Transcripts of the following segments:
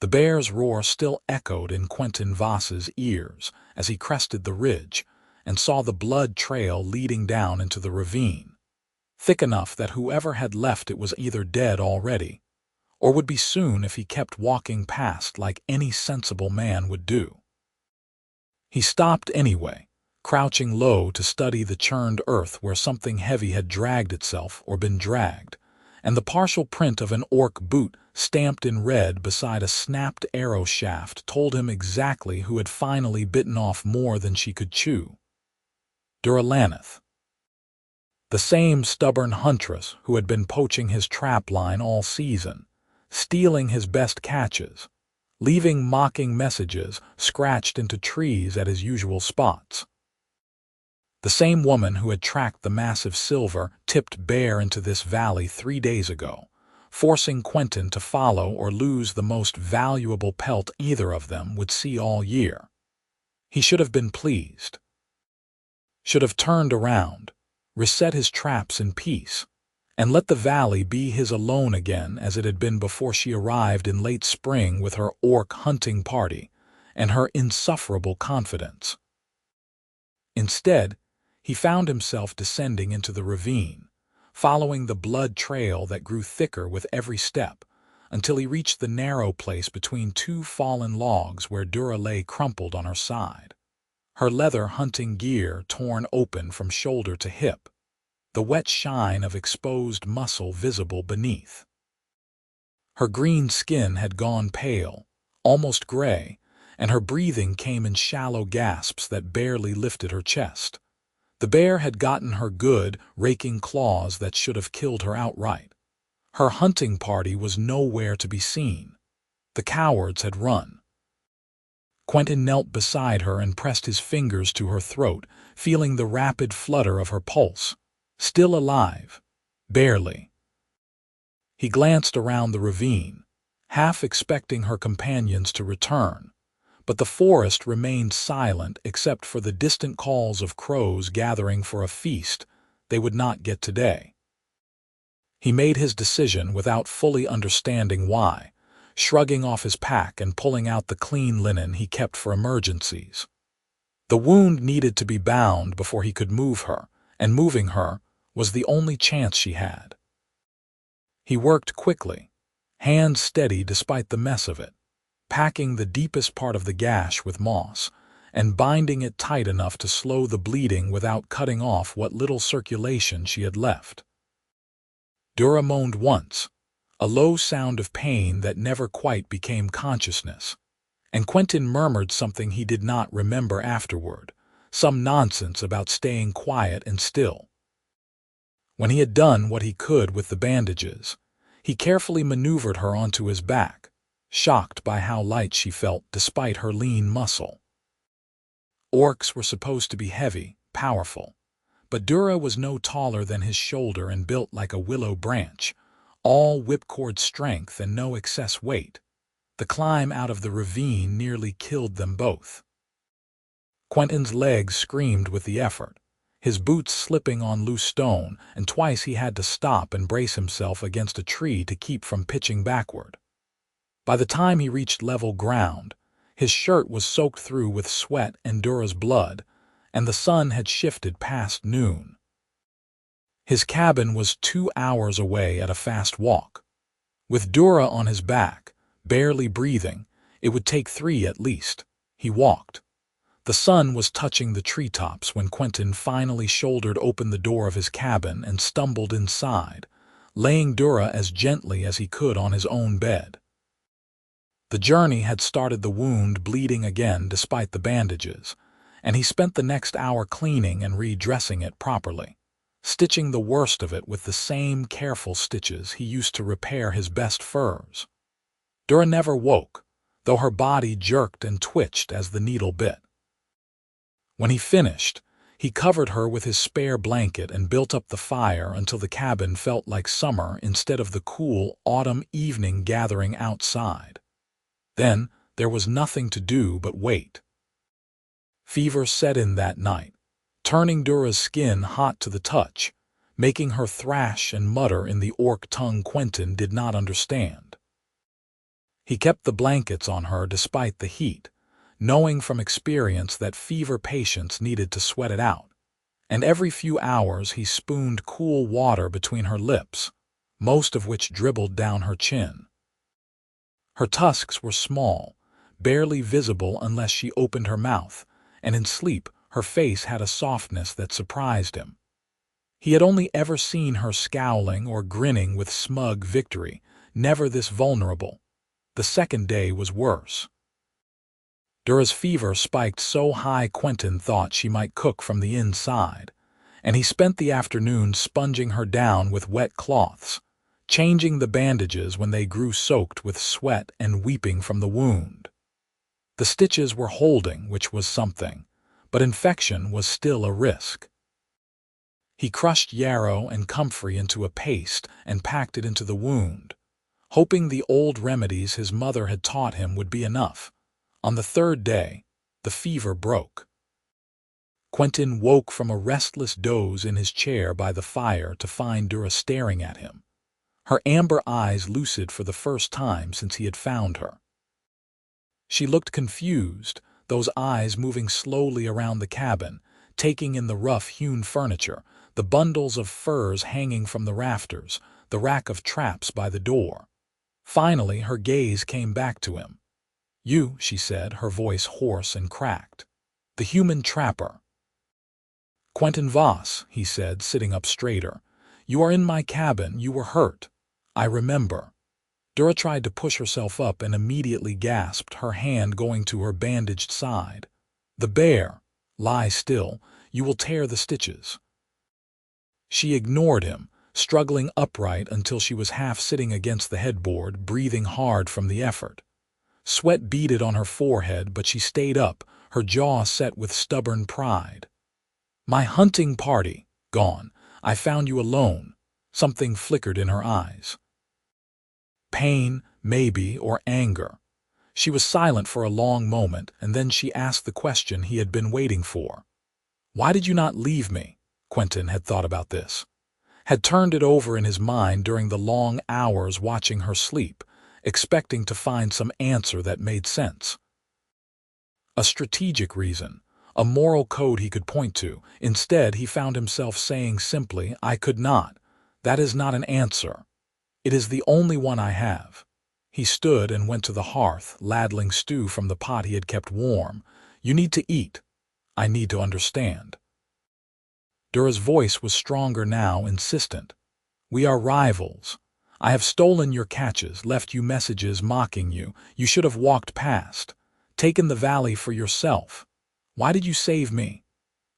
The bear's roar still echoed in Quentin Voss's ears as he crested the ridge and saw the blood trail leading down into the ravine, thick enough that whoever had left it was either dead already or would be soon if he kept walking past like any sensible man would do. He stopped anyway, crouching low to study the churned earth where something heavy had dragged itself or been dragged, and the partial print of an orc boot stamped in red beside a snapped arrow shaft told him exactly who had finally bitten off more than she could chew. Dura Lanneth. The same stubborn huntress who had been poaching his trapline all season, stealing his best catches, leaving mocking messages scratched into trees at his usual spots. The same woman who had tracked the massive silver-tipped bear into this valley 3 days ago, forcing Quentin to follow or lose the most valuable pelt either of them would see all year. He should have been pleased. Should have turned around, reset his traps in peace, and let the valley be his alone again as it had been before she arrived in late spring with her orc hunting party and her insufferable confidence. Instead, he found himself descending into the ravine, following the blood trail that grew thicker with every step, until he reached the narrow place between 2 fallen logs where Dura lay crumpled on her side, her leather hunting gear torn open from shoulder to hip, the wet shine of exposed muscle visible beneath. Her green skin had gone pale, almost gray, and her breathing came in shallow gasps that barely lifted her chest. The bear had gotten her good, raking claws that should have killed her outright. Her hunting party was nowhere to be seen. The cowards had run. Quentin knelt beside her and pressed his fingers to her throat, feeling the rapid flutter of her pulse. Still alive. Barely. He glanced around the ravine, half expecting her companions to return, but the forest remained silent except for the distant calls of crows gathering for a feast they would not get today. He made his decision without fully understanding why, shrugging off his pack and pulling out the clean linen he kept for emergencies. The wound needed to be bound before he could move her, and moving her was the only chance she had. He worked quickly, hands steady despite the mess of it, packing the deepest part of the gash with moss and binding it tight enough to slow the bleeding without cutting off what little circulation she had left. Dura moaned once, a low sound of pain that never quite became consciousness, and Quentin murmured something he did not remember afterward, some nonsense about staying quiet and still. When he had done what he could with the bandages, he carefully maneuvered her onto his back, shocked by how light she felt despite her lean muscle. Orcs were supposed to be heavy, powerful, but Dura was no taller than his shoulder and built like a willow branch, all whipcord strength and no excess weight. The climb out of the ravine nearly killed them both. Quentin's legs screamed with the effort, his boots slipping on loose stone, and twice he had to stop and brace himself against a tree to keep from pitching backward. By the time he reached level ground, his shirt was soaked through with sweat and Dura's blood, and the sun had shifted past noon. His cabin was 2 hours away at a fast walk. With Dura on his back, barely breathing, it would take 3 at least. He walked. The sun was touching the treetops when Quentin finally shouldered open the door of his cabin and stumbled inside, laying Dura as gently as he could on his own bed. The journey had started the wound bleeding again despite the bandages, and he spent the next hour cleaning and redressing it properly, stitching the worst of it with the same careful stitches he used to repair his best furs. Dura never woke, though her body jerked and twitched as the needle bit. When he finished, he covered her with his spare blanket and built up the fire until the cabin felt like summer instead of the cool autumn evening gathering outside. Then there was nothing to do but wait. Fever set in that night, turning Dura's skin hot to the touch, making her thrash and mutter in the orc tongue Quentin did not understand. He kept the blankets on her despite the heat, knowing from experience that fever patients needed to sweat it out. And every few hours he spooned cool water between her lips, most of which dribbled down her chin. Her tusks were small, barely visible unless she opened her mouth, and in sleep her face had a softness that surprised him. He had only ever seen her scowling or grinning with smug victory, never this vulnerable. The second day was worse. Dura's fever spiked so high Quentin thought she might cook from the inside, and he spent the afternoon sponging her down with wet cloths, changing the bandages when they grew soaked with sweat and weeping from the wound. The stitches were holding, which was something, but infection was still a risk. He crushed yarrow and comfrey into a paste and packed it into the wound, hoping the old remedies his mother had taught him would be enough. On the third day, the fever broke. Quentin woke from a restless doze in his chair by the fire to find Dura staring at him, her amber eyes lucid for the first time since he had found her. She looked confused, those eyes moving slowly around the cabin, taking in the rough-hewn furniture, the bundles of furs hanging from the rafters, the rack of traps by the door. Finally, her gaze came back to him. "You," she said, her voice hoarse and cracked. "The human trapper." "Quentin Voss," he said, sitting up straighter. "You are in my cabin. You were hurt. I remember." Dura tried to push herself up and immediately gasped, her hand going to her bandaged side. "The bear. Lie still. You will tear the stitches." She ignored him, struggling upright until she was half sitting against the headboard, breathing hard from the effort. Sweat beaded on her forehead, but she stayed up, her jaw set with stubborn pride. "My hunting party. Gone. I found you alone." Something flickered in her eyes. Pain, maybe, or anger. She was silent for a long moment, and then she asked the question he had been waiting for. "Why did you not leave me?" Quentin had thought about this, had turned it over in his mind during the long hours watching her sleep, expecting to find some answer that made sense. A strategic reason, a moral code he could point to. Instead, he found himself saying simply, "I could not. That is not an answer. It is the only one I have." He stood and went to the hearth, ladling stew from the pot he had kept warm. "You need to eat. I need to understand." Dura's voice was stronger now, insistent. "We are rivals. I have stolen your catches, left you messages mocking you. You should have walked past, taken the valley for yourself. Why did you save me?"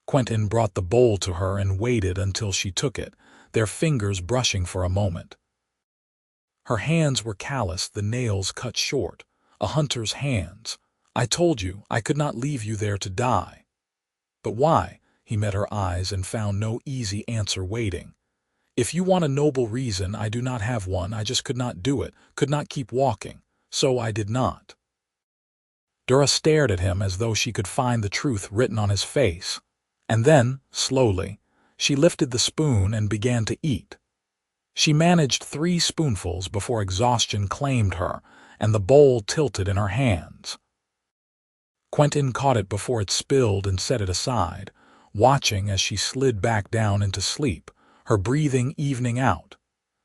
Quentin brought the bowl to her and waited until she took it, their fingers brushing for a moment. Her hands were calloused, the nails cut short, a hunter's hands. "I told you I could not leave you there to die." "But why?" He met her eyes and found no easy answer waiting. "If you want a noble reason, I do not have one. I just could not do it, could not keep walking. So I did not." Dura stared at him as though she could find the truth written on his face. And then, slowly, she lifted the spoon and began to eat. She managed 3 spoonfuls before exhaustion claimed her, and the bowl tilted in her hands. Quentin caught it before it spilled and set it aside, watching as she slid back down into sleep, her breathing evening out.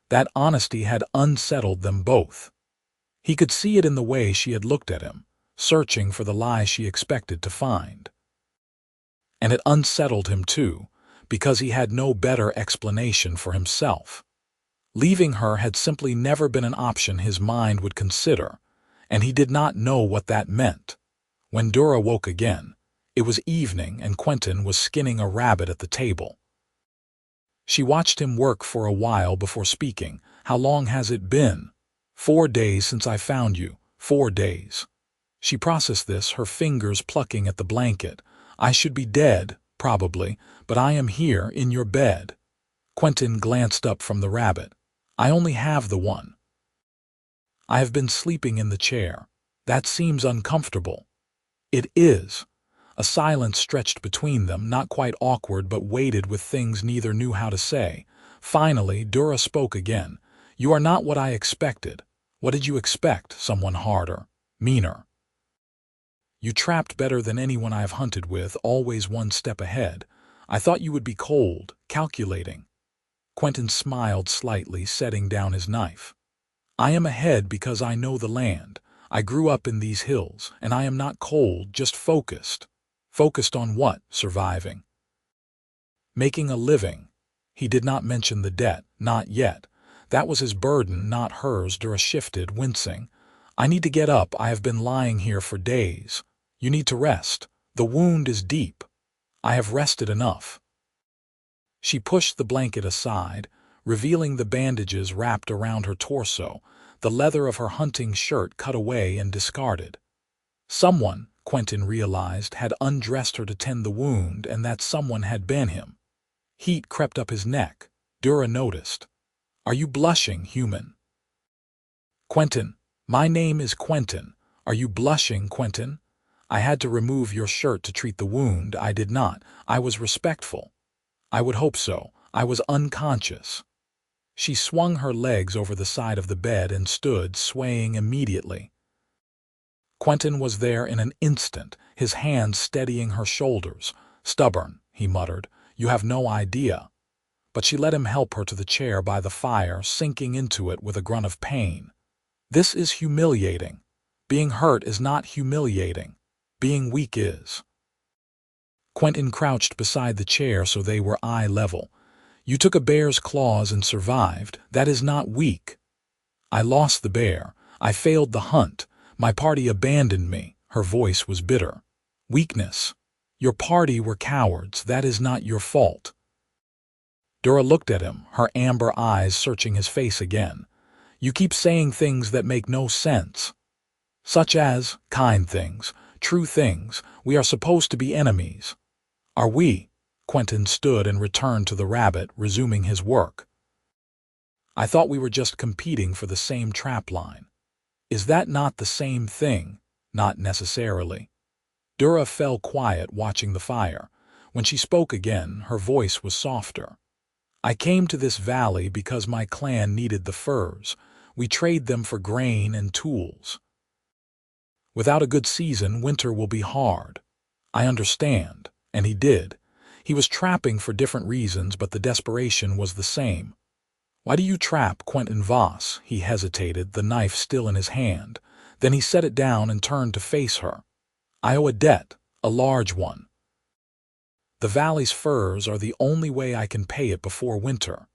That honesty had unsettled them both. He could see it in the way she had looked at him, searching for the lie she expected to find. And it unsettled him too, because he had no better explanation for himself. Leaving her had simply never been an option his mind would consider, and he did not know what that meant. When Dura woke again, it was evening and Quentin was skinning a rabbit at the table. She watched him work for a while before speaking. "How long has it been?" "4 days since I found you. 4 days." She processed this, her fingers plucking at the blanket. "I should be dead, probably, but I am here, in your bed." Quentin glanced up from the rabbit. "I only have the one." "I have been sleeping in the chair. That seems uncomfortable." "It is." A silence stretched between them, not quite awkward but weighted with things neither knew how to say. Finally, Dura spoke again. "You are not what I expected. What did you expect? Someone harder, meaner. You trapped better than anyone I have hunted with, always one step ahead. I thought you would be cold, calculating. Quentin smiled slightly, setting down his knife. I am ahead because I know the land. I grew up in these hills, and I am not cold, just focused. Focused on what? Surviving. Making a living. He did not mention the debt, not yet. That was his burden, not hers. Dura shifted, wincing. I need to get up. I have been lying here for days. You need to rest. The wound is deep. I have rested enough. She pushed the blanket aside, revealing the bandages wrapped around her torso, the leather of her hunting shirt cut away and discarded. Someone, Quentin realized, had undressed her to tend the wound, and that someone had been him. Heat crept up his neck. Dura noticed. Are you blushing, human? Quentin. My name is Quentin. Are you blushing, Quentin? I had to remove your shirt to treat the wound. I did not. I was respectful. I would hope so. I was unconscious. She swung her legs over the side of the bed and stood, swaying immediately. Quentin was there in an instant, his hands steadying her shoulders. Stubborn, he muttered. You have no idea. But she let him help her to the chair by the fire, sinking into it with a grunt of pain. This is humiliating. Being hurt is not humiliating. Being weak is. Quentin crouched beside the chair so they were eye level. You took a bear's claws and survived. That is not weak. I lost the bear. I failed the hunt. My party abandoned me. Her voice was bitter. Weakness. Your party were cowards. That is not your fault. Dura looked at him, her amber eyes searching his face again. You keep saying things that make no sense. Such as, kind things, true things. We are supposed to be enemies. Are we? Quentin stood and returned to the rabbit, resuming his work. I thought we were just competing for the same trapline. Is that not the same thing? Not necessarily. Dura fell quiet, watching the fire. When she spoke again, her voice was softer. I came to this valley because my clan needed the furs. We trade them for grain and tools. Without a good season, winter will be hard. I understand. And he did. He was trapping for different reasons, but the desperation was the same. Why do you trap, Quentin Voss? He hesitated, the knife still in his hand. Then he set it down and turned to face her. I owe a debt, a large one. The valley's furs are the only way I can pay it before winter.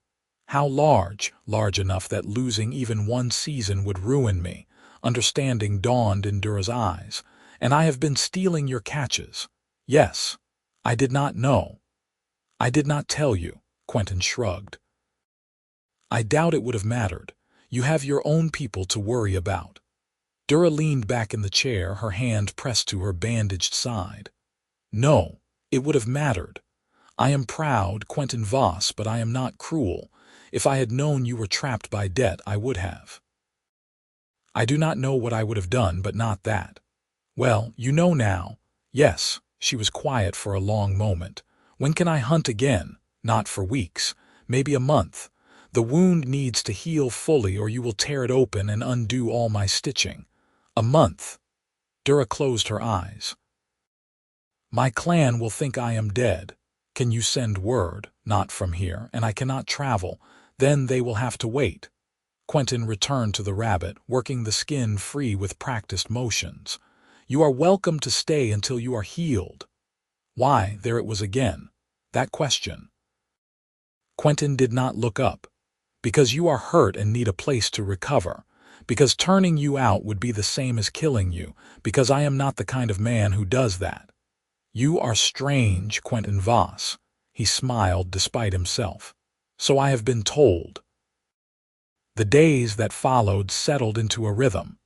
How large? Large enough that losing even one season would ruin me. Understanding dawned in Dura's eyes. And I have been stealing your catches. Yes. I did not know. I did not tell you, Quentin shrugged. I doubt it would have mattered. You have your own people to worry about. Dura leaned back in the chair, her hand pressed to her bandaged side. No, it would have mattered. I am proud, Quentin Voss, but I am not cruel. If I had known you were trapped by debt, I would have. I do not know what I would have done, but not that. Well, you know now. Yes. She was quiet for a long moment. When can I hunt again? Not for weeks. Maybe a month. The wound needs to heal fully or you will tear it open and undo all my stitching. A month. Dura closed her eyes. My clan will think I am dead. Can you send word? Not from here, and I cannot travel. Then they will have to wait. Quentin returned to the rabbit, working the skin free with practiced motions. You are welcome to stay until you are healed. Why? There it was again. That question. Quentin did not look up. Because you are hurt and need a place to recover. Because turning you out would be the same as killing you. Because I am not the kind of man who does that. You are strange, Quentin Voss. He smiled despite himself. So I have been told. The days that followed settled into a rhythm.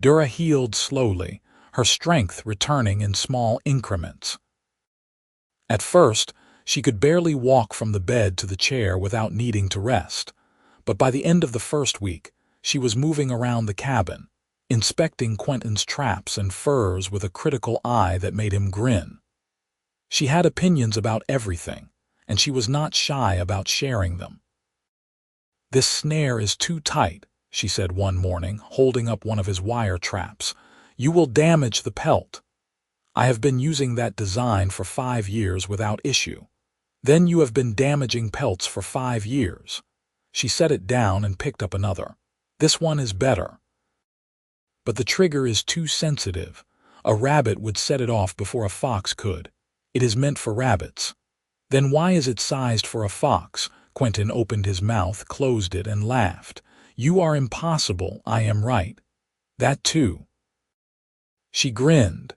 Dura healed slowly, her strength returning in small increments. At first, she could barely walk from the bed to the chair without needing to rest, but by the end of the first week, she was moving around the cabin, inspecting Quentin's traps and furs with a critical eye that made him grin. She had opinions about everything, and she was not shy about sharing them. This snare is too tight. she said one morning, holding up one of his wire traps. "You will damage the pelt. I have been using that design for 5 years without issue. Then you have been damaging pelts for 5 years." She set it down and picked up another. "This one is better. But the trigger is too sensitive. A rabbit would set it off before a fox could. It is meant for rabbits." "Then why is it sized for a fox?" Quentin opened his mouth, closed it, and laughed. "You are impossible, I am right. That too." She grinned,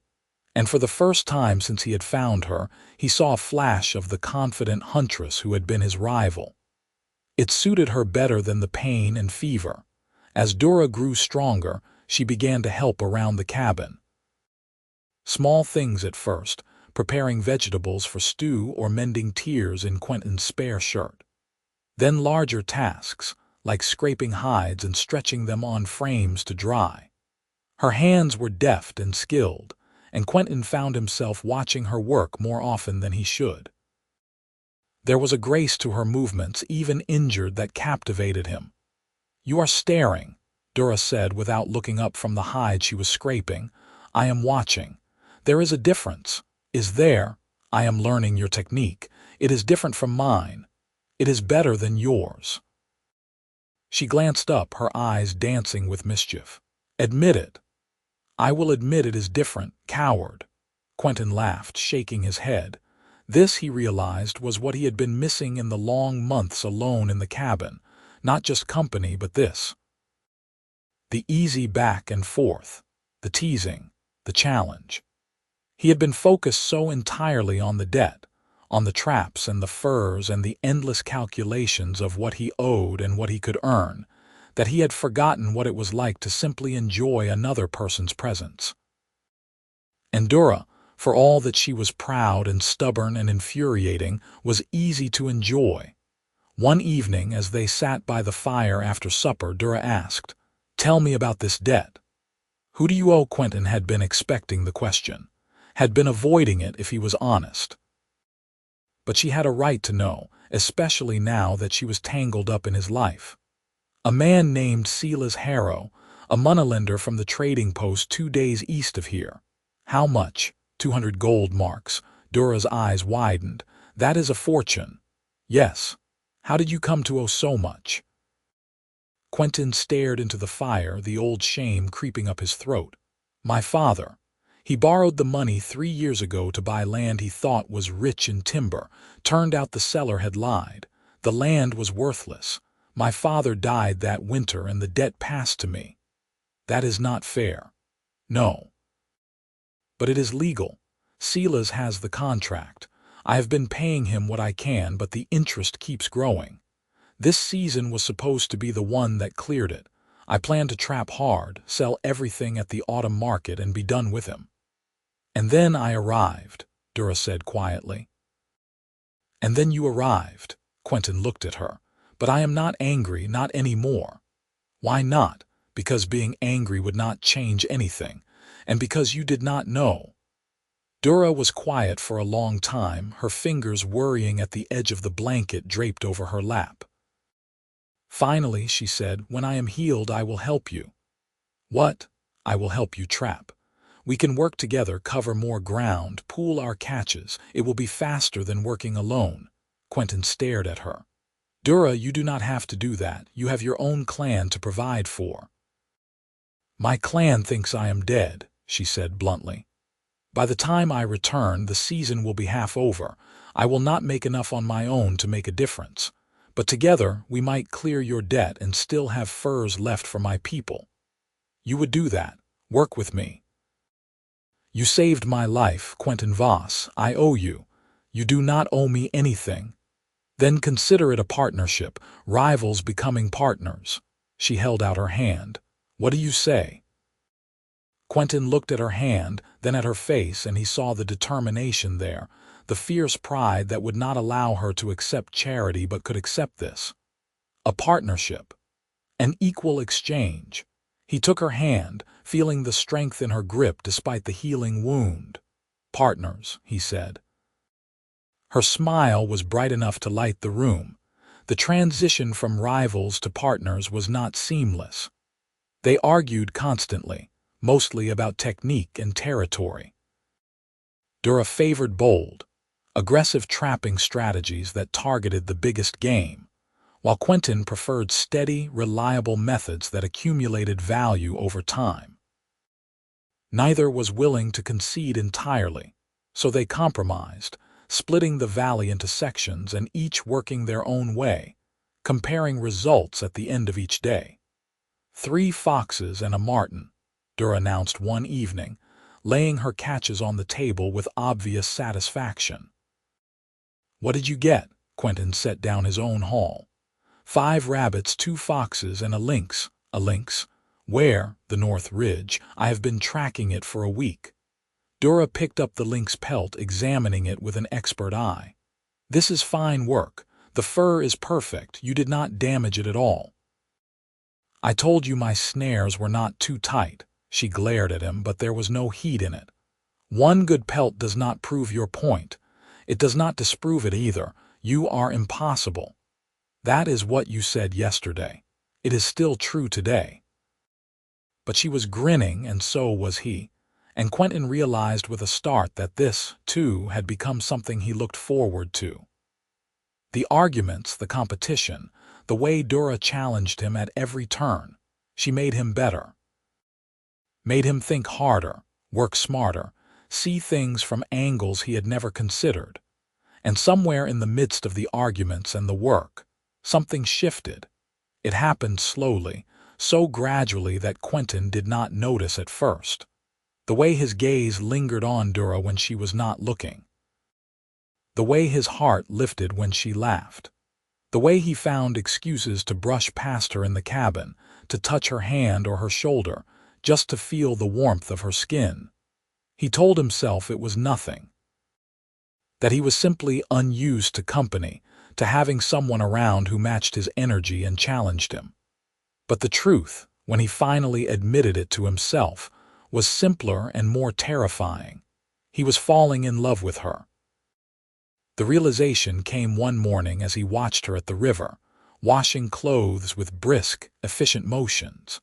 and for the first time since he had found her, he saw a flash of the confident huntress who had been his rival. It suited her better than the pain and fever. As Dura grew stronger, she began to help around the cabin. Small things at first, preparing vegetables for stew or mending tears in Quentin's spare shirt. Then larger tasks, like scraping hides and stretching them on frames to dry. Her hands were deft and skilled, and Quentin found himself watching her work more often than he should. There was a grace to her movements, even injured, that captivated him. "You are staring," Dura said without looking up from the hide she was scraping. "I am watching. There is a difference." "Is there? I am learning your technique. It is different from mine. It is better than yours." She glanced up, her eyes dancing with mischief. "Admit it." "I will admit it is different, coward." Quentin laughed, shaking his head. This, he realized, was what he had been missing in the long months alone in the cabin. Not just company, but this. The easy back and forth, the teasing, the challenge. He had been focused so entirely on the debt, on the traps and the furs and the endless calculations of what he owed and what he could earn, that he had forgotten what it was like to simply enjoy another person's presence. And Dura, for all that she was proud and stubborn and infuriating, was easy to enjoy. One evening, as they sat by the fire after supper, Dura asked, "Tell me about this debt." "Who do you owe?" Quentin had been expecting the question, had been avoiding it if he was honest. But she had a right to know, especially now that she was tangled up in his life. "A man named Silas Harrow, a moneylender from the trading post 2 days east of here." "How much?" 200 gold marks. Dura's eyes widened. "That is a fortune." "Yes. How did you come to owe so much?" Quentin stared into the fire, the old shame creeping up his throat. "My father. He borrowed the money 3 years ago to buy land he thought was rich in timber. Turned out the seller had lied. The land was worthless. My father died that winter and the debt passed to me." "That is not fair." "No. But it is legal. Silas has the contract. I have been paying him what I can, but the interest keeps growing. This season was supposed to be the one that cleared it. I plan to trap hard, sell everything at the autumn market, and be done with him." "And then I arrived," Dura said quietly. "And then you arrived." Quentin looked at her. "But I am not angry, not anymore." "Why not?" "Because being angry would not change anything, and because you did not know." Dura was quiet for a long time, her fingers worrying at the edge of the blanket draped over her lap. Finally, she said, "When I am healed, I will help you." "What?" "I will help you trap. We can work together, cover more ground, pool our catches. It will be faster than working alone." Quentin stared at her. "Dura, you do not have to do that. You have your own clan to provide for." "My clan thinks I am dead," she said bluntly. "By the time I return, the season will be half over. I will not make enough on my own to make a difference. But together we might clear your debt and still have furs left for my people. You would do that. Work with me." "You saved my life, Quentin Voss. I owe you." "You do not owe me anything." "Then consider it a partnership, rivals becoming partners." She held out her hand. "What do you say?" Quentin looked at her hand, then at her face, and he saw the determination there, the fierce pride that would not allow her to accept charity but could accept this. A partnership. An equal exchange. He took her hand, feeling the strength in her grip despite the healing wound. "Partners," he said. Her smile was bright enough to light the room. The transition from rivals to partners was not seamless. They argued constantly, mostly about technique and territory. Dura favored bold, aggressive trapping strategies that targeted the biggest game, while Quentin preferred steady, reliable methods that accumulated value over time. Neither was willing to concede entirely, so they compromised, splitting the valley into sections and each working their own way, comparing results at the end of each day. 3 foxes and a marten, Dura announced one evening, laying her catches on the table with obvious satisfaction. "What did you get?" Quentin set down his own haul. 5 rabbits, 2 foxes, and a lynx. A lynx? Where? The North Ridge. I have been tracking it for a week. Dura picked up the lynx pelt, examining it with an expert eye. "This is fine work. The fur is perfect. You did not damage it at all." "I told you my snares were not too tight." She glared at him, but there was no heat in it. "One good pelt does not prove your point. It does not disprove it either. You are impossible. That is what you said yesterday. It is still true today." But she was grinning, and so was he, and Quentin realized with a start that this, too, had become something he looked forward to. The arguments, the competition, the way Dura challenged him at every turn, she made him better. Made him think harder, work smarter, see things from angles he had never considered. And somewhere in the midst of the arguments and the work, something shifted. It happened slowly, so gradually that Quentin did not notice at first. The way his gaze lingered on Dura when she was not looking. The way his heart lifted when she laughed. The way he found excuses to brush past her in the cabin, to touch her hand or her shoulder, just to feel the warmth of her skin. He told himself it was nothing. That he was simply unused to company, to having someone around who matched his energy and challenged him. But the truth, when he finally admitted it to himself, was simpler and more terrifying. He was falling in love with her. The realization came one morning as he watched her at the river, washing clothes with brisk, efficient motions.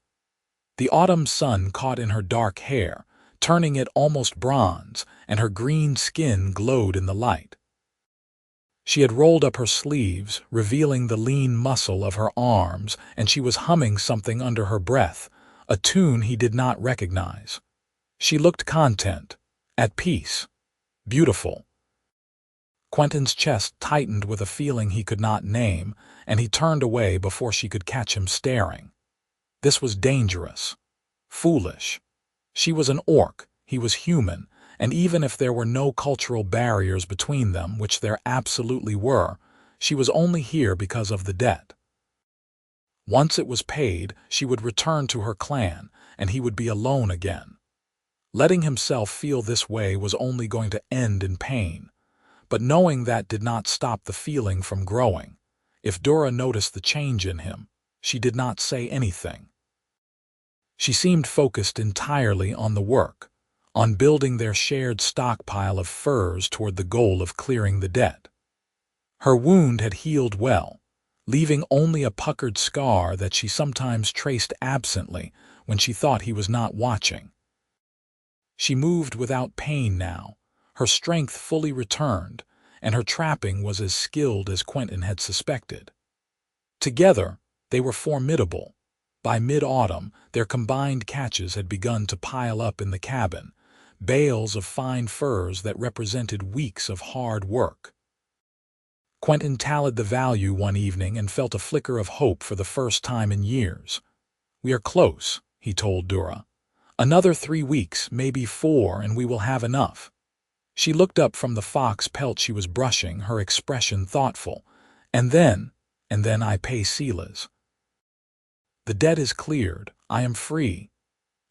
The autumn sun caught in her dark hair, turning it almost bronze, and her green skin glowed in the light. She had rolled up her sleeves, revealing the lean muscle of her arms, and she was humming something under her breath, a tune he did not recognize. She looked content, at peace, beautiful. Quentin's chest tightened with a feeling he could not name, and he turned away before she could catch him staring. This was dangerous, foolish. She was an orc, he was human, and even if there were no cultural barriers between them, which there absolutely were, she was only here because of the debt. Once it was paid, she would return to her clan, and he would be alone again. Letting himself feel this way was only going to end in pain, but knowing that did not stop the feeling from growing. If Dura noticed the change in him, she did not say anything. She seemed focused entirely on the work, on building their shared stockpile of furs toward the goal of clearing the debt. Her wound had healed well, leaving only a puckered scar that she sometimes traced absently when she thought he was not watching. She moved without pain now, her strength fully returned, and her trapping was as skilled as Quentin had suspected. Together, they were formidable. By mid-autumn, their combined catches had begun to pile up in the cabin, bales of fine furs that represented weeks of hard work. Quentin tallied the value one evening and felt a flicker of hope for the first time in years. "We are close," he told Dura. "Another 3 weeks, maybe 4, and we will have enough." She looked up from the fox pelt she was brushing, her expression thoughtful. And then I pay Silas. The debt is cleared, I am free.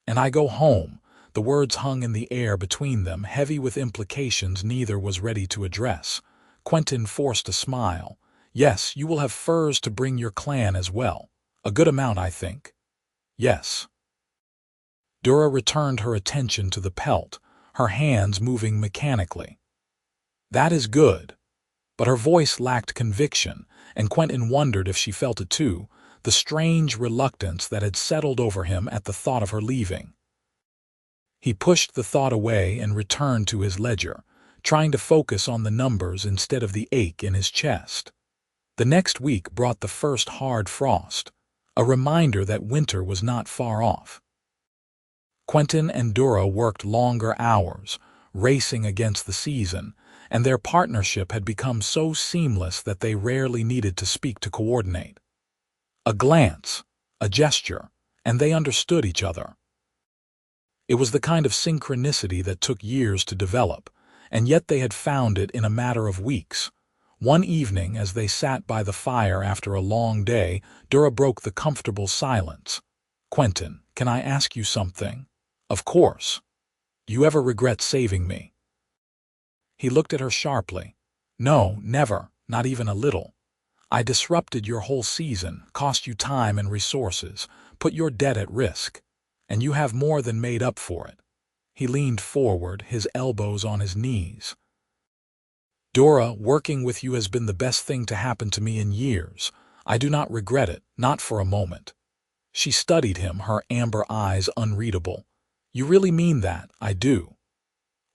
And I go home." The words hung in the air between them, heavy with implications neither was ready to address. Quentin forced a smile. "Yes, you will have furs to bring your clan as well. A good amount, I think." "Yes." Dura returned her attention to the pelt, her hands moving mechanically. "That is good." But her voice lacked conviction, and Quentin wondered if she felt it too, the strange reluctance that had settled over him at the thought of her leaving. He pushed the thought away and returned to his ledger, trying to focus on the numbers instead of the ache in his chest. The next week brought the first hard frost, a reminder that winter was not far off. Quentin and Dura worked longer hours, racing against the season, and their partnership had become so seamless that they rarely needed to speak to coordinate. A glance, a gesture, and they understood each other. It was the kind of synchronicity that took years to develop, and yet they had found it in a matter of weeks. One evening, as they sat by the fire after a long day, Dura broke the comfortable silence. "Quentin, can I ask you something?" "Of course." "You ever regret saving me?" He looked at her sharply. "No, never, not even a little. I disrupted your whole season, cost you time and resources, put your debt at risk, and you have more than made up for it." He leaned forward, his elbows on his knees. "Dura, working with you has been the best thing to happen to me in years. I do not regret it, not for a moment." She studied him, her amber eyes unreadable. "You really mean that?" "I do."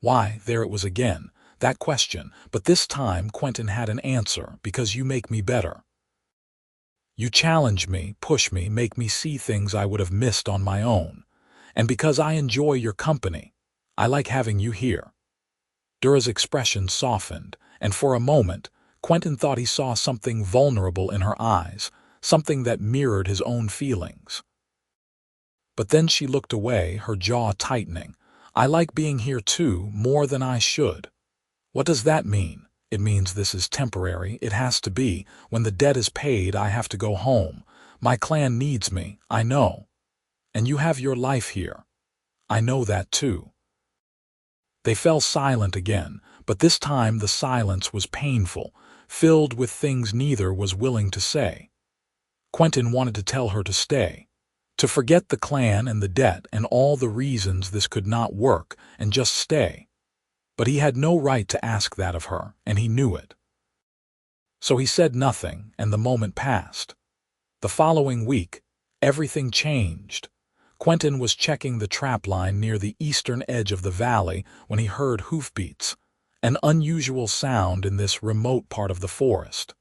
Why, there it was again, that question, but this time Quentin had an answer. "Because you make me better. You challenge me, push me, make me see things I would have missed on my own. And because I enjoy your company. I like having you here." Dura's expression softened, and for a moment, Quentin thought he saw something vulnerable in her eyes, something that mirrored his own feelings. But then she looked away, her jaw tightening. "I like being here too, more than I should." "What does that mean?" "It means this is temporary. It has to be. When the debt is paid, I have to go home. My clan needs me, I know. And you have your life here. I know that too." They fell silent again, but this time the silence was painful, filled with things neither was willing to say. Quentin wanted to tell her to stay, to forget the clan and the debt and all the reasons this could not work, and just stay. But he had no right to ask that of her, and he knew it. So he said nothing, and the moment passed. The following week, everything changed. Quentin was checking the trapline near the eastern edge of the valley when he heard hoofbeats, an unusual sound in this remote part of the forest.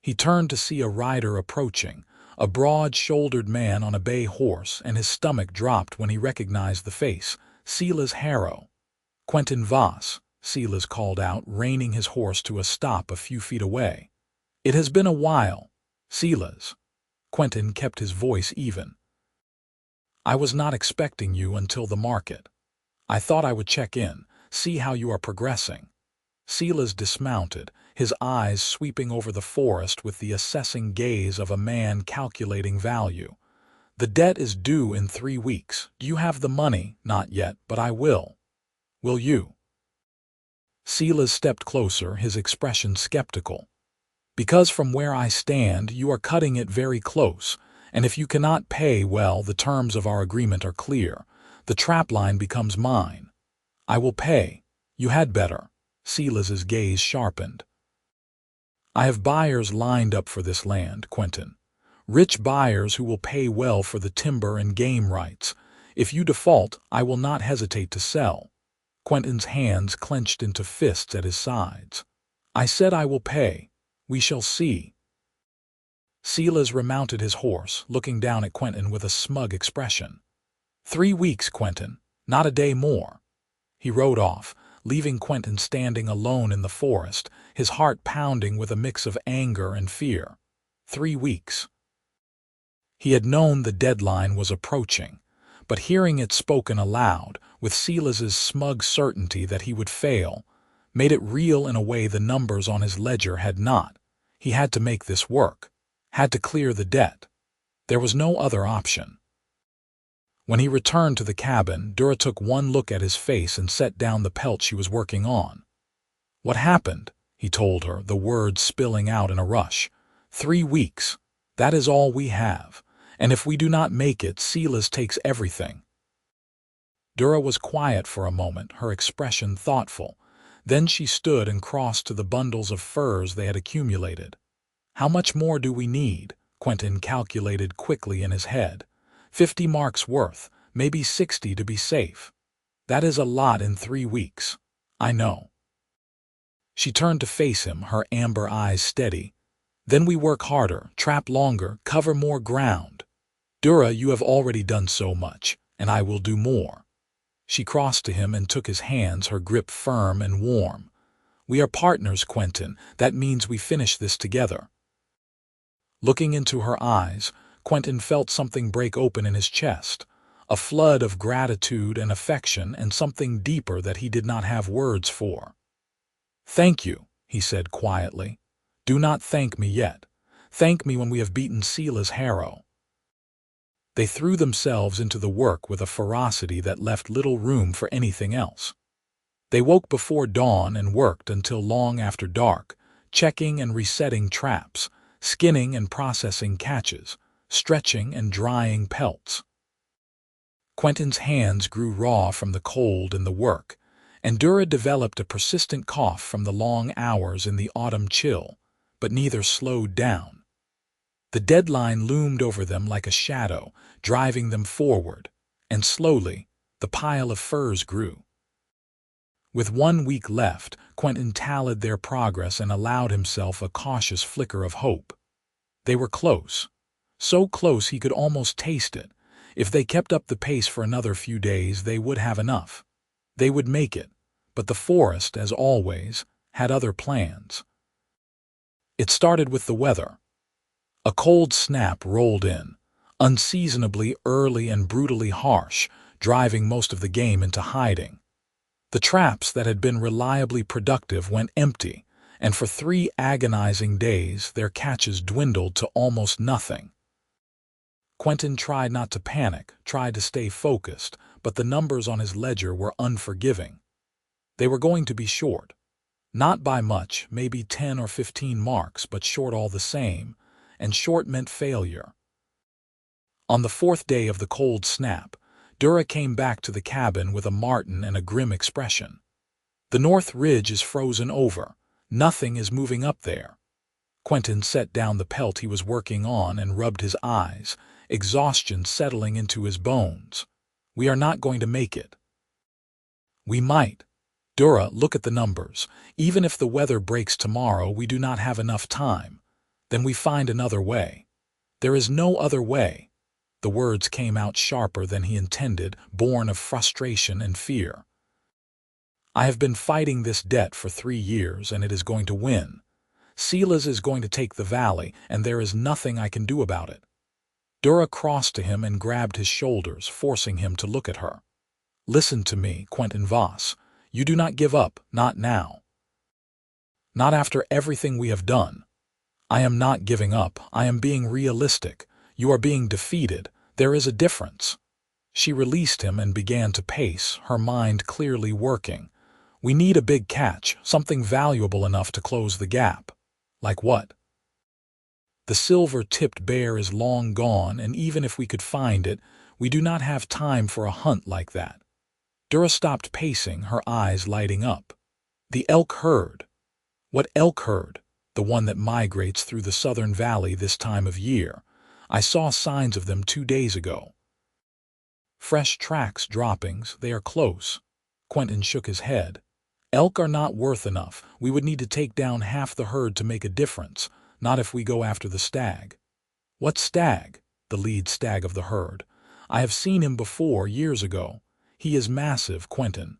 He turned to see a rider approaching, a broad-shouldered man on a bay horse, and his stomach dropped when he recognized the face, Silas Harrow. "Quentin Voss," Silas called out, reining his horse to a stop a few feet away. "It has been a while, Silas." Quentin kept his voice even. "I was not expecting you until the market. I thought I would check in, see how you are progressing." Silas dismounted, his eyes sweeping over the forest with the assessing gaze of a man calculating value. "The debt is due in 3 weeks. Do you have the money?" "Not yet, but I will." "Will you?" Silas stepped closer, his expression skeptical. "Because from where I stand, you are cutting it very close, and if you cannot pay, well, the terms of our agreement are clear. The trapline becomes mine. I will pay. You had better." Silas's gaze sharpened. "I have buyers lined up for this land, Quentin. Rich buyers who will pay well for the timber and game rights. If you default, I will not hesitate to sell." Quentin's hands clenched into fists at his sides. "I said I will pay. We shall see." Silas remounted his horse, looking down at Quentin with a smug expression. 3 weeks, Quentin, not a day more." He rode off, leaving Quentin standing alone in the forest, his heart pounding with a mix of anger and fear. 3 weeks. He had known the deadline was approaching, but hearing it spoken aloud, with Silas's smug certainty that he would fail, made it real in a way the numbers on his ledger had not. He had to make this work, had to clear the debt. There was no other option. When he returned to the cabin, Dura took one look at his face and set down the pelt she was working on. "What happened?" he told her, the words spilling out in a rush. 3 weeks. That is all we have. And if we do not make it, Silas takes everything." Dura was quiet for a moment, her expression thoughtful. Then she stood and crossed to the bundles of furs they had accumulated. How much more do we need? Quentin calculated quickly in his head. 50 marks worth, maybe 60 to be safe. That is a lot in 3 weeks. I know. She turned to face him, her amber eyes steady. Then we work harder, trap longer, cover more ground. Dura, you have already done so much, and I will do more. She crossed to him and took his hands, her grip firm and warm. We are partners, Quentin. That means we finish this together. Looking into her eyes, Quentin felt something break open in his chest, a flood of gratitude and affection and something deeper that he did not have words for. Thank you, he said quietly. Do not thank me yet. Thank me when we have beaten Scylla's harrow. They threw themselves into the work with a ferocity that left little room for anything else. They woke before dawn and worked until long after dark, checking and resetting traps, skinning and processing catches, stretching and drying pelts. Quentin's hands grew raw from the cold and the work, and Dura developed a persistent cough from the long hours in the autumn chill, but neither slowed down. The deadline loomed over them like a shadow, driving them forward, and slowly, the pile of furs grew. With 1 week left, Quentin tallied their progress and allowed himself a cautious flicker of hope. They were close. So close he could almost taste it. If they kept up the pace for another few days, they would have enough. They would make it, but the forest, as always, had other plans. It started with the weather. A cold snap rolled in, unseasonably early and brutally harsh, driving most of the game into hiding. The traps that had been reliably productive went empty, and for 3 agonizing days their catches dwindled to almost nothing. Quentin tried not to panic, tried to stay focused, but the numbers on his ledger were unforgiving. They were going to be short. Not by much, maybe 10 or 15 marks, but short all the same, and short meant failure. On the 4th day of the cold snap, Dura came back to the cabin with a marten and a grim expression. The north ridge is frozen over. Nothing is moving up there. Quentin set down the pelt he was working on and rubbed his eyes, exhaustion settling into his bones. We are not going to make it. We might. Dura, look at the numbers. Even if the weather breaks tomorrow, we do not have enough time. Then we find another way. There is no other way. The words came out sharper than he intended, born of frustration and fear. I have been fighting this debt for 3 years, and it is going to win. Scylla's is going to take the valley, and there is nothing I can do about it. Dura crossed to him and grabbed his shoulders, forcing him to look at her. Listen to me, Quentin Voss. You do not give up, not now. Not after everything we have done. I am not giving up. I am being realistic. You are being defeated. There is a difference. She released him and began to pace, her mind clearly working. We need a big catch, something valuable enough to close the gap. Like what? The silver-tipped bear is long gone, and even if we could find it, we do not have time for a hunt like that. Dura stopped pacing, her eyes lighting up. The elk herd. What elk herd? The one that migrates through the southern valley this time of year. I saw signs of them 2 days ago. Fresh tracks, droppings, they are close. Quentin shook his head. Elk are not worth enough. We would need to take down half the herd to make a difference, not if we go after the stag. What stag? The lead stag of the herd. I have seen him before, years ago. He is massive, Quentin.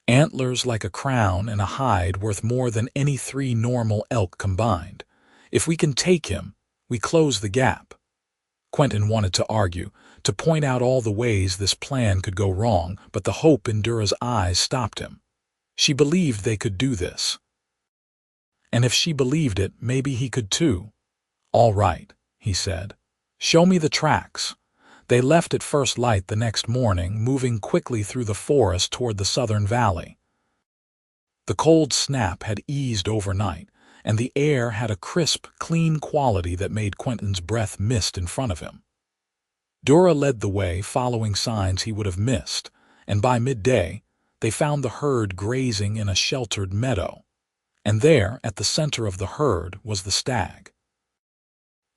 Antlers like a crown and a hide worth more than any 3 normal elk combined. If we can take him, we close the gap. Quentin wanted to argue, to point out all the ways this plan could go wrong, but the hope in Dura's eyes stopped him. She believed they could do this. And if she believed it, maybe he could too. All right, he said. Show me the tracks. They left at first light the next morning, moving quickly through the forest toward the southern valley. The cold snap had eased overnight, and the air had a crisp, clean quality that made Quentin's breath mist in front of him. Dura led the way, following signs he would have missed, and by midday, they found the herd grazing in a sheltered meadow. And there, at the center of the herd, was the stag.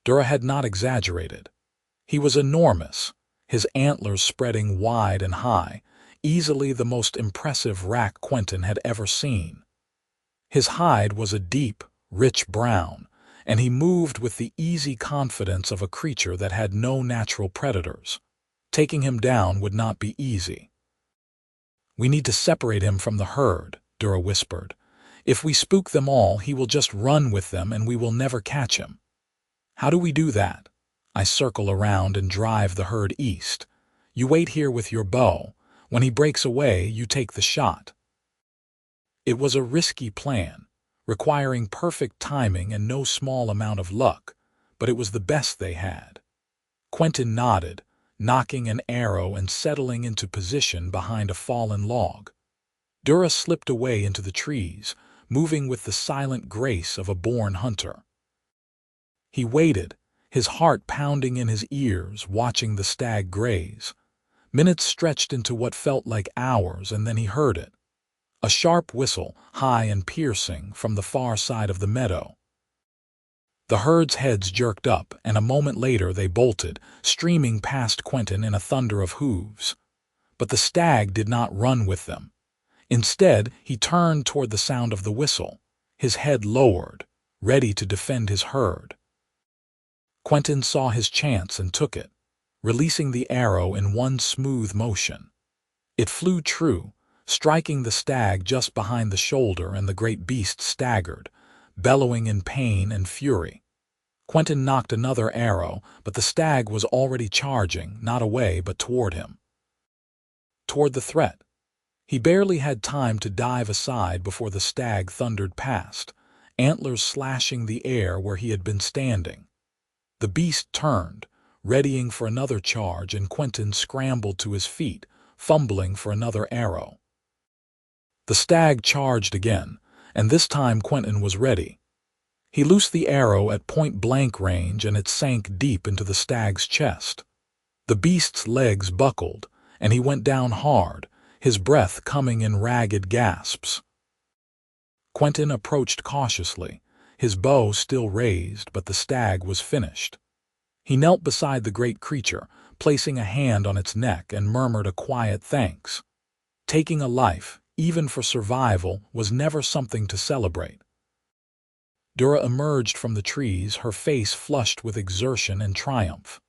Dura had not exaggerated. He was enormous, his antlers spreading wide and high, easily the most impressive rack Quentin had ever seen. His hide was a deep, rich brown, and he moved with the easy confidence of a creature that had no natural predators. Taking him down would not be easy. "We need to separate him from the herd," Dura whispered. "If we spook them all, he will just run with them and we will never catch him." "How do we do that?" "I circle around and drive the herd east. You wait here with your bow. When he breaks away, you take the shot." It was a risky plan, requiring perfect timing and no small amount of luck, but it was the best they had. Quentin nodded, knocking an arrow and settling into position behind a fallen log. Dura slipped away into the trees, moving with the silent grace of a born hunter. He waited, his heart pounding in his ears, watching the stag graze. Minutes stretched into what felt like hours, and then he heard it. A sharp whistle, high and piercing, from the far side of the meadow. The herd's heads jerked up, and a moment later they bolted, streaming past Quentin in a thunder of hooves. But the stag did not run with them. Instead, he turned toward the sound of the whistle, his head lowered, ready to defend his herd. Quentin saw his chance and took it, releasing the arrow in one smooth motion. It flew true, striking the stag just behind the shoulder, and the great beast staggered, bellowing in pain and fury. Quentin knocked another arrow, but the stag was already charging, not away but toward him. Toward the threat. He barely had time to dive aside before the stag thundered past, antlers slashing the air where he had been standing. The beast turned, readying for another charge, and Quentin scrambled to his feet, fumbling for another arrow. The stag charged again, and this time Quentin was ready. He loosed the arrow at point-blank range, and it sank deep into the stag's chest. The beast's legs buckled, and he went down hard, his breath coming in ragged gasps. Quentin approached cautiously, his bow still raised, but the stag was finished. He knelt beside the great creature, placing a hand on its neck, and murmured a quiet thanks. Taking a life, even for survival, was never something to celebrate. Dura emerged from the trees, her face flushed with exertion and triumph.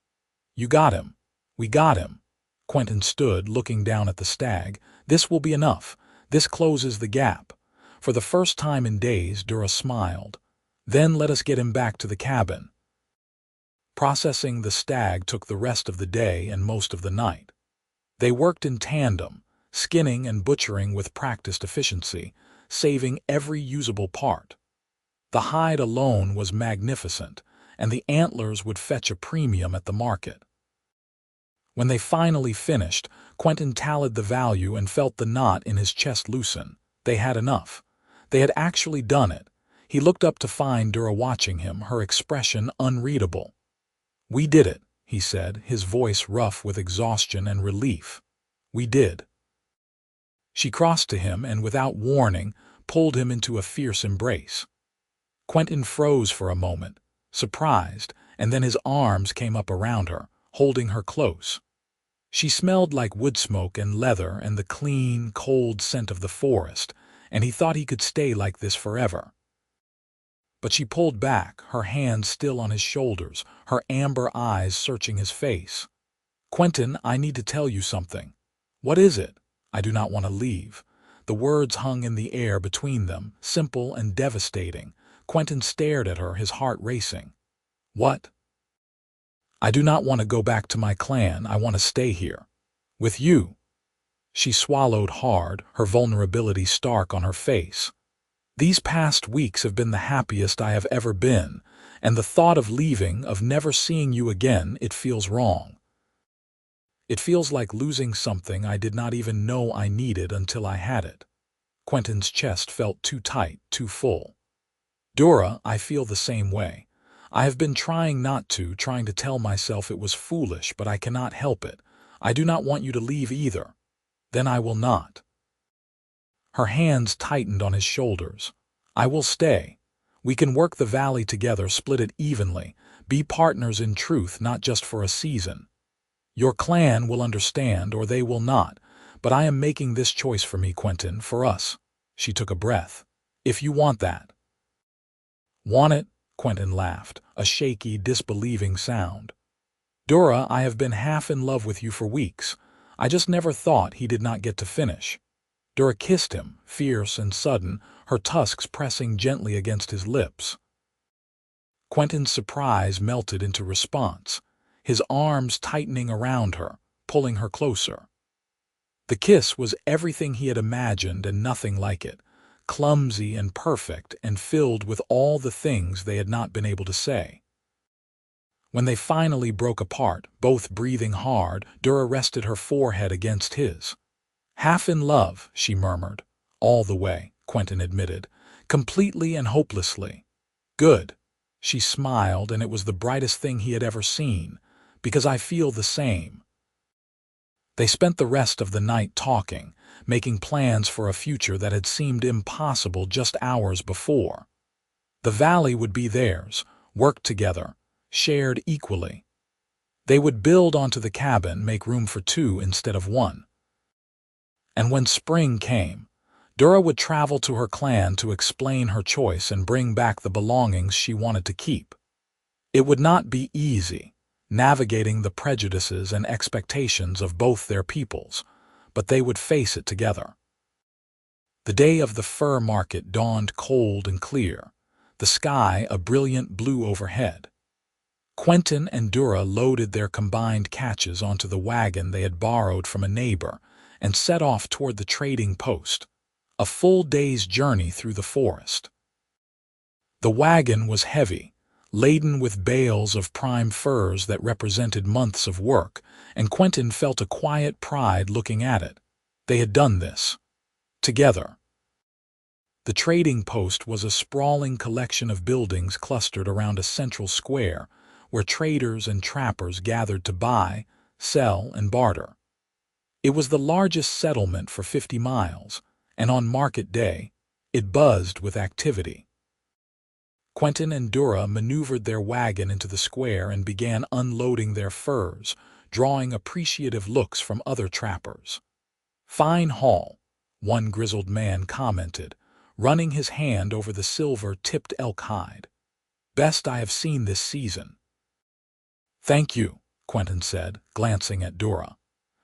"You got him. We got him." Quentin stood, looking down at the stag. "This will be enough. This closes the gap." For the first time in days, Dura smiled. "Then let us get him back to the cabin." Processing the stag took the rest of the day and most of the night. They worked in tandem, skinning and butchering with practiced efficiency, saving every usable part. The hide alone was magnificent, and the antlers would fetch a premium at the market. When they finally finished, Quentin tallied the value and felt the knot in his chest loosen. They had enough. They had actually done it. He looked up to find Dura watching him, her expression unreadable. "We did it," he said, his voice rough with exhaustion and relief. "We did." She crossed to him and, without warning, pulled him into a fierce embrace. Quentin froze for a moment, surprised, and then his arms came up around her, holding her close. She smelled like wood smoke and leather and the clean, cold scent of the forest, and he thought he could stay like this forever. But she pulled back, her hands still on his shoulders, her amber eyes searching his face. "Quentin, I need to tell you something." "What is it?" "I do not want to leave." The words hung in the air between them, simple and devastating. Quentin stared at her, his heart racing. "What?" "I do not want to go back to my clan. I want to stay here. With you." She swallowed hard, her vulnerability stark on her face. "These past weeks have been the happiest I have ever been, and the thought of leaving, of never seeing you again, it feels wrong. It feels like losing something I did not even know I needed until I had it." Quentin's chest felt too tight, too full. "Dura, I feel the same way. I have been trying not to, trying to tell myself it was foolish, but I cannot help it. I do not want you to leave either." "Then I will not." Her hands tightened on his shoulders. I will stay. We can work the valley together, split it evenly, be partners in truth, not just for a season. Your clan will understand or they will not, but I am making this choice for me, Quentin, for us." She took a breath. "If you want that." "Want it?" Quentin laughed, a shaky, disbelieving sound. "Dura, I have been half in love with you for weeks. I just never thought he did not get to finish." Dura kissed him, fierce and sudden, her tusks pressing gently against his lips. Quentin's surprise melted into response, his arms tightening around her, pulling her closer. The kiss was everything he had imagined and nothing like it, clumsy and perfect and filled with all the things they had not been able to say. When they finally broke apart, both breathing hard, Dura rested her forehead against his. "Half in love," she murmured. "All the way," Quentin admitted, "completely and hopelessly." "Good." She smiled, and it was the brightest thing he had ever seen, "because I feel the same." They spent the rest of the night talking, making plans for a future that had seemed impossible just hours before. The valley would be theirs, work together, shared equally. They would build onto the cabin, make room for two instead of one. And when spring came, Dura would travel to her clan to explain her choice and bring back the belongings she wanted to keep. It would not be easy, navigating the prejudices and expectations of both their peoples, but they would face it together. The day of the fur market dawned cold and clear, the sky a brilliant blue overhead. Quentin and Dura loaded their combined catches onto the wagon they had borrowed from a neighbor and set off toward the trading post, a full day's journey through the forest. The wagon was heavy, laden with bales of prime furs that represented months of work, and Quentin felt a quiet pride looking at it. They had done this together. The trading post was a sprawling collection of buildings clustered around a central square where traders and trappers gathered to buy, sell, and barter. It was the largest settlement for 50 miles, and on market day, it buzzed with activity. Quentin and Dura maneuvered their wagon into the square and began unloading their furs, drawing appreciative looks from other trappers. "Fine haul," one grizzled man commented, running his hand over the silver-tipped elk hide. "Best I have seen this season." "Thank you," Quentin said, glancing at Dura.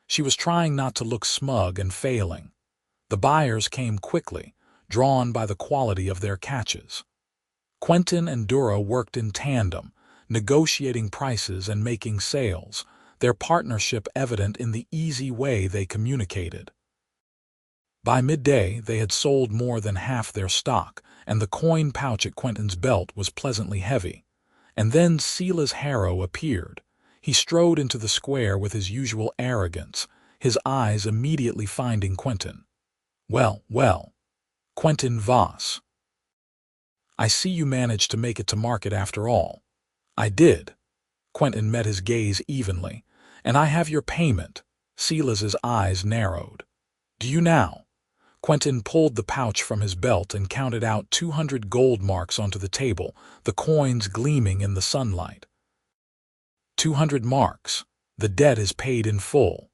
She was trying not to look smug and failing. The buyers came quickly, drawn by the quality of their catches. Quentin and Dura worked in tandem, negotiating prices and making sales, their partnership evident in the easy way they communicated. By midday, they had sold more than half their stock, and the coin pouch at Quentin's belt was pleasantly heavy. And then Sila's harrow appeared. He strode into the square with his usual arrogance, his eyes immediately finding Quentin. "Well, well, Quentin Voss. I see you managed to make it to market after all." "I did." Quentin met his gaze evenly. "And I have your payment." Silas's eyes narrowed. "Do you now?" Quentin pulled the pouch from his belt and counted out 200 gold marks onto the table, the coins gleaming in the sunlight. 200 marks. The debt is paid in full."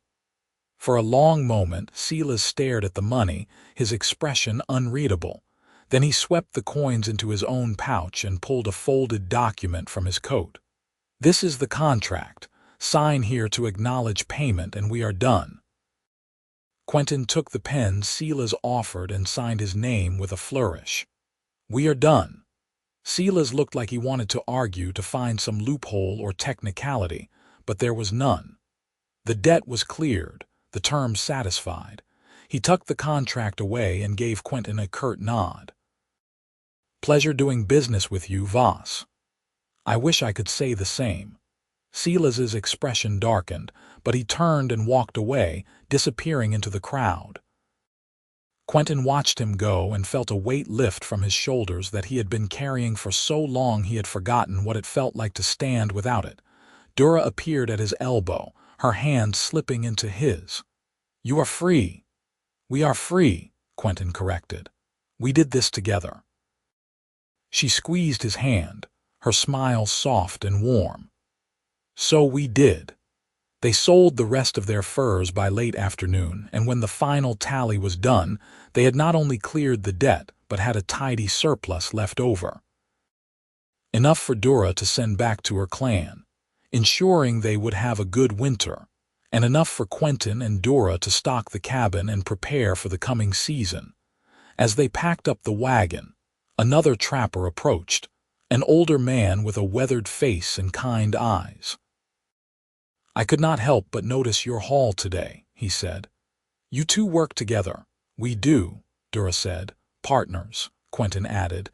For a long moment, Silas stared at the money, his expression unreadable. Then he swept the coins into his own pouch and pulled a folded document from his coat. "This is the contract. Sign here to acknowledge payment and we are done." Quentin took the pen Silas offered and signed his name with a flourish. "We are done." Silas looked like he wanted to argue to find some loophole or technicality, but there was none. The debt was cleared, the terms satisfied. He tucked the contract away and gave Quentin a curt nod. "Pleasure doing business with you, Voss." "I wish I could say the same." Silas's expression darkened, but he turned and walked away, disappearing into the crowd. Quentin watched him go and felt a weight lift from his shoulders that he had been carrying for so long he had forgotten what it felt like to stand without it. Dura appeared at his elbow, her hand slipping into his. "You are free." "We are free," Quentin corrected. "We did this together." She squeezed his hand, her smile soft and warm. So we did. They sold the rest of their furs by late afternoon, and when the final tally was done, they had not only cleared the debt, but had a tidy surplus left over. Enough for Dura to send back to her clan, ensuring they would have a good winter, and enough for Quentin and Dura to stock the cabin and prepare for the coming season. As they packed up the wagon, another trapper approached, an older man with a weathered face and kind eyes. "I could not help but notice your haul today," he said. "You two work together." "We do," Dura said. "Partners," Quentin added.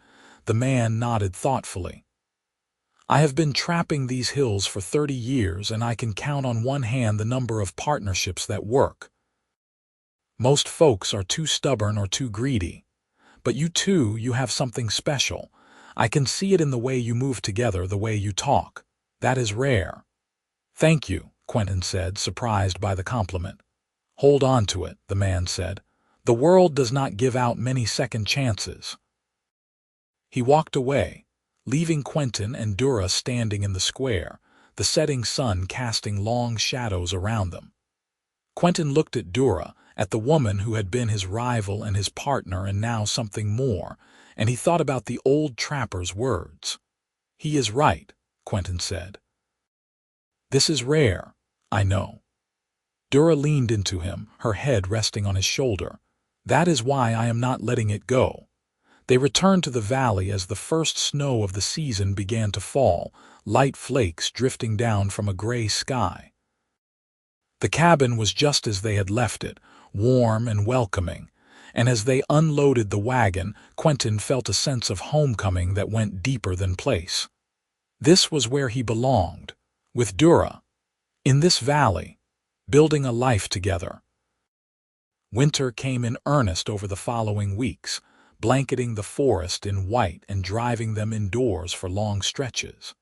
The man nodded thoughtfully. "I have been trapping these hills for 30 years, and I can count on one hand the number of partnerships that work. Most folks are too stubborn or too greedy. But you have something special. I can see it in the way you move together, the way you talk. That is rare." "Thank you," Quentin said, surprised by the compliment. "Hold on to it," the man said. "The world does not give out many second chances." He walked away, leaving Quentin and Dura standing in the square, the setting sun casting long shadows around them. Quentin looked at Dura, at the woman who had been his rival and his partner and now something more, and he thought about the old trapper's words. "He is right," Quentin said. "This is rare, I know." Dura leaned into him, her head resting on his shoulder. "That is why I am not letting it go." They returned to the valley as the first snow of the season began to fall, light flakes drifting down from a gray sky. The cabin was just as they had left it, warm and welcoming, and as they unloaded the wagon, Quentin felt a sense of homecoming that went deeper than place. This was where he belonged, with Dura, in this valley, building a life together. Winter came in earnest over the following weeks, blanketing the forest in white and driving them indoors for long stretches.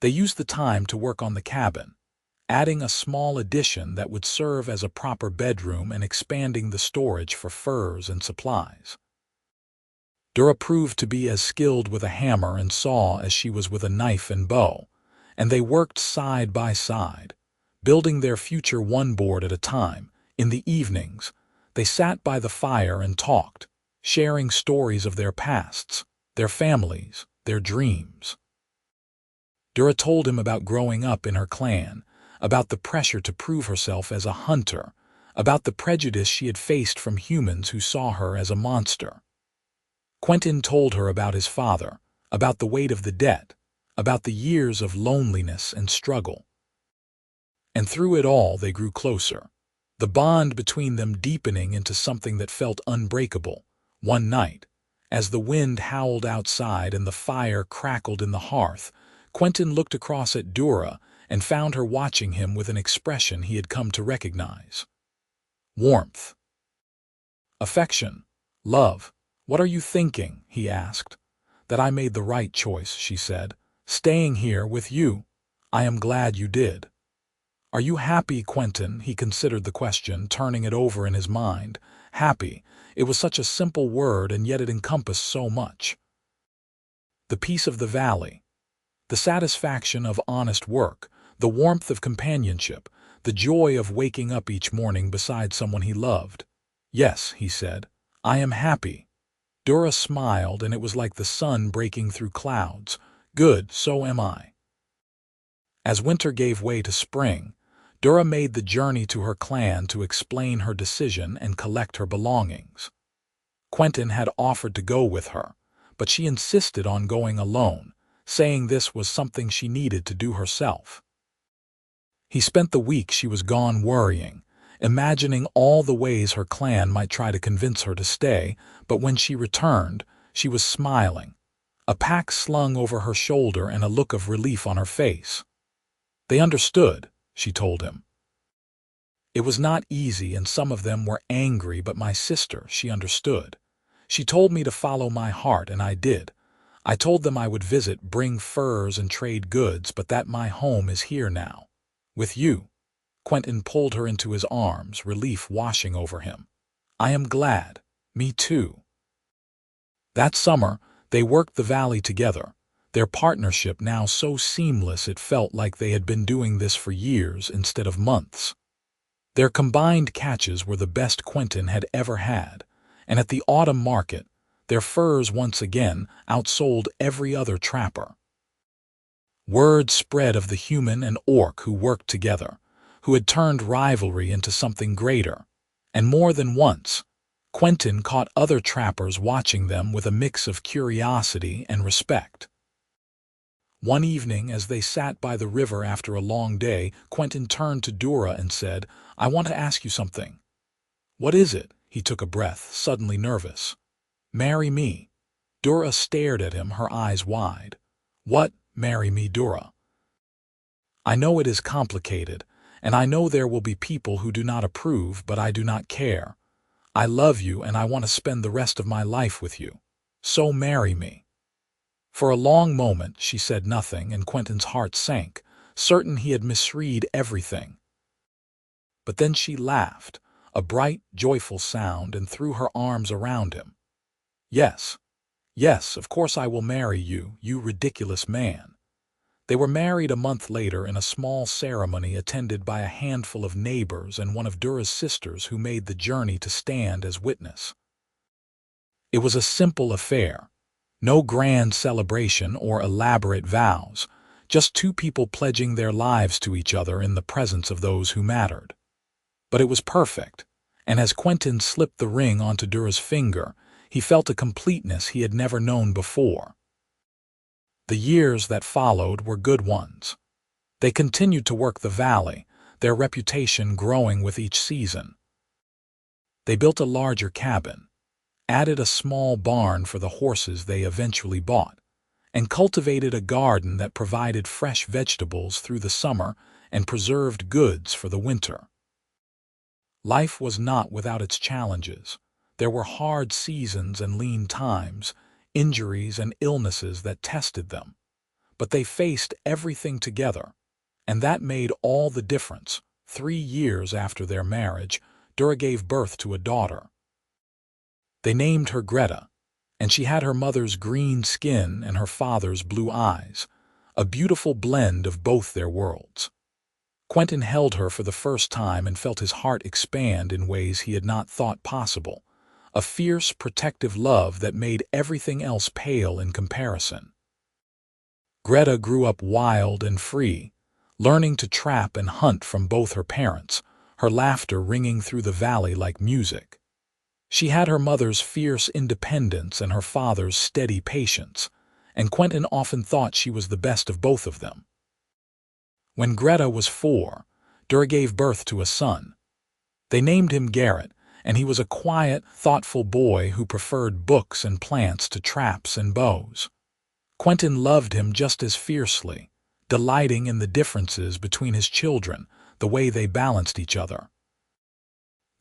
They used the time to work on the cabin, adding a small addition that would serve as a proper bedroom and expanding the storage for furs and supplies. Dura proved to be as skilled with a hammer and saw as she was with a knife and bow, and they worked side by side, building their future one board at a time. In the evenings, they sat by the fire and talked, sharing stories of their pasts, their families, their dreams. Dura told him about growing up in her clan, about the pressure to prove herself as a hunter, about the prejudice she had faced from humans who saw her as a monster. Quentin told her about his father, about the weight of the debt, about the years of loneliness and struggle. And through it all they grew closer, the bond between them deepening into something that felt unbreakable. One night, as the wind howled outside and the fire crackled in the hearth, Quentin looked across at Dura and found her watching him with an expression he had come to recognize. Warmth. Affection. Love. "What are you thinking?" he asked. "That I made the right choice," she said. "Staying here with you. I am glad you did." "Are you happy, Quentin?" He considered the question, turning it over in his mind. Happy. It was such a simple word, and yet it encompassed so much. The peace of the valley, the satisfaction of honest work, the warmth of companionship, the joy of waking up each morning beside someone he loved. "Yes," he said, "I am happy." Dura smiled, and it was like the sun breaking through clouds. "Good, so am I." As winter gave way to spring, Dura made the journey to her clan to explain her decision and collect her belongings. Quentin had offered to go with her, but she insisted on going alone, saying this was something she needed to do herself. He spent the week she was gone worrying, imagining all the ways her clan might try to convince her to stay, but when she returned, she was smiling, a pack slung over her shoulder and a look of relief on her face. "They understood," she told him. "It was not easy, and some of them were angry, but my sister, she understood. She told me to follow my heart, and I did. I told them I would visit, bring furs and trade goods, but that my home is here now. With you." Quentin pulled her into his arms, relief washing over him. "I am glad. Me too." That summer, They worked the valley together, their partnership now so seamless it felt like they had been doing this for years instead of months. Their combined catches were the best Quentin had ever had, and at the autumn market, their furs once again outsold every other trapper. Word spread of the human and orc who worked together, who had turned rivalry into something greater, and more than once, Quentin caught other trappers watching them with a mix of curiosity and respect. One evening, as they sat by the river after a long day, Quentin turned to Dura and said, "I want to ask you something." "What is it?" He took a breath, suddenly nervous. "Marry me." Dura stared at him, her eyes wide. "What, marry me, Dura?" "I know it is complicated, and I know there will be people who do not approve, but I do not care. I love you and I want to spend the rest of my life with you. So marry me." For a long moment she said nothing, and Quentin's heart sank, certain he had misread everything. But then she laughed, a bright, joyful sound, and threw her arms around him. "Yes, yes, of course I will marry you, you ridiculous man." They were married a month later in a small ceremony attended by a handful of neighbors and one of Dura's sisters who made the journey to stand as witness. It was a simple affair. No grand celebration or elaborate vows, just two people pledging their lives to each other in the presence of those who mattered. But it was perfect, and as Quentin slipped the ring onto Dura's finger, he felt a completeness he had never known before. The years that followed were good ones. They continued to work the valley, their reputation growing with each season. They built a larger cabin, added a small barn for the horses they eventually bought, and cultivated a garden that provided fresh vegetables through the summer and preserved goods for the winter. Life was not without its challenges. There were hard seasons and lean times, injuries and illnesses that tested them. But they faced everything together, and that made all the difference. 3 years after their marriage, Dura gave birth to a daughter. They named her Greta, and she had her mother's green skin and her father's blue eyes, a beautiful blend of both their worlds. Quentin held her for the first time and felt his heart expand in ways he had not thought possible, a fierce, protective love that made everything else pale in comparison. Greta grew up wild and free, learning to trap and hunt from both her parents, her laughter ringing through the valley like music. She had her mother's fierce independence and her father's steady patience, and Quentin often thought she was the best of both of them. When Greta was 4, Dura gave birth to a son. They named him Garrett, and he was a quiet, thoughtful boy who preferred books and plants to traps and bows. Quentin loved him just as fiercely, delighting in the differences between his children, the way they balanced each other.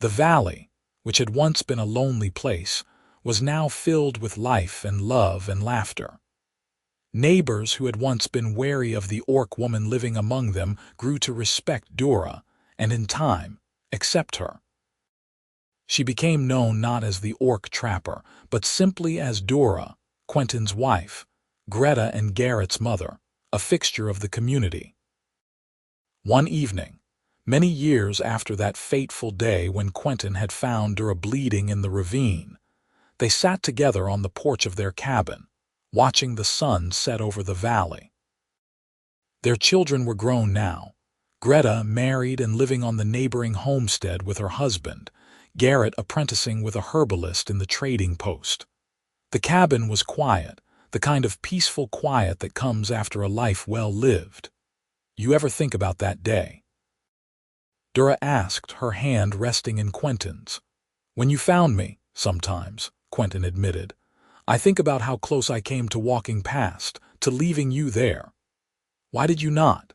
The valley, which had once been a lonely place, was now filled with life and love and laughter. Neighbors who had once been wary of the orc woman living among them grew to respect Dura, and in time, accept her. She became known not as the orc trapper, but simply as Dura, Quentin's wife, Greta and Garrett's mother, a fixture of the community. One evening, many years after that fateful day when Quentin had found Dura bleeding in the ravine, they sat together on the porch of their cabin, watching the sun set over the valley. Their children were grown now, Greta married and living on the neighboring homestead with her husband, Garrett apprenticing with a herbalist in the trading post. The cabin was quiet, the kind of peaceful quiet that comes after a life well lived. "You ever think about that day?" Dura asked, her hand resting in Quentin's. "When you found me, sometimes," Quentin admitted. "I think about how close I came to walking past, to leaving you there." "Why did you not?"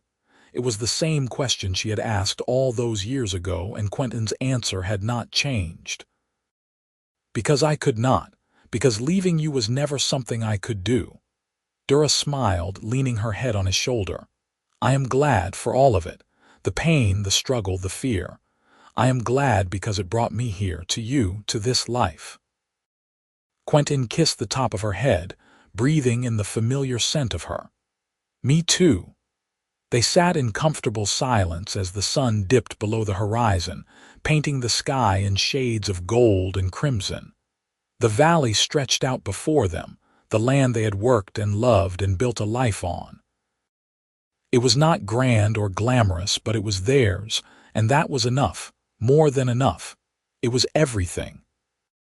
It was the same question she had asked all those years ago, and Quentin's answer had not changed. "Because I could not. Because leaving you was never something I could do." Dura smiled, leaning her head on his shoulder. "I am glad for all of it. The pain, the struggle, the fear. I am glad because it brought me here, to you, to this life." Quentin kissed the top of her head, breathing in the familiar scent of her. Me too. They sat in comfortable silence as the sun dipped below the horizon, painting the sky in shades of gold and crimson. The valley stretched out before them, the land they had worked and loved and built a life on. It was not grand or glamorous, but it was theirs, and that was enough, more than enough. It was everything.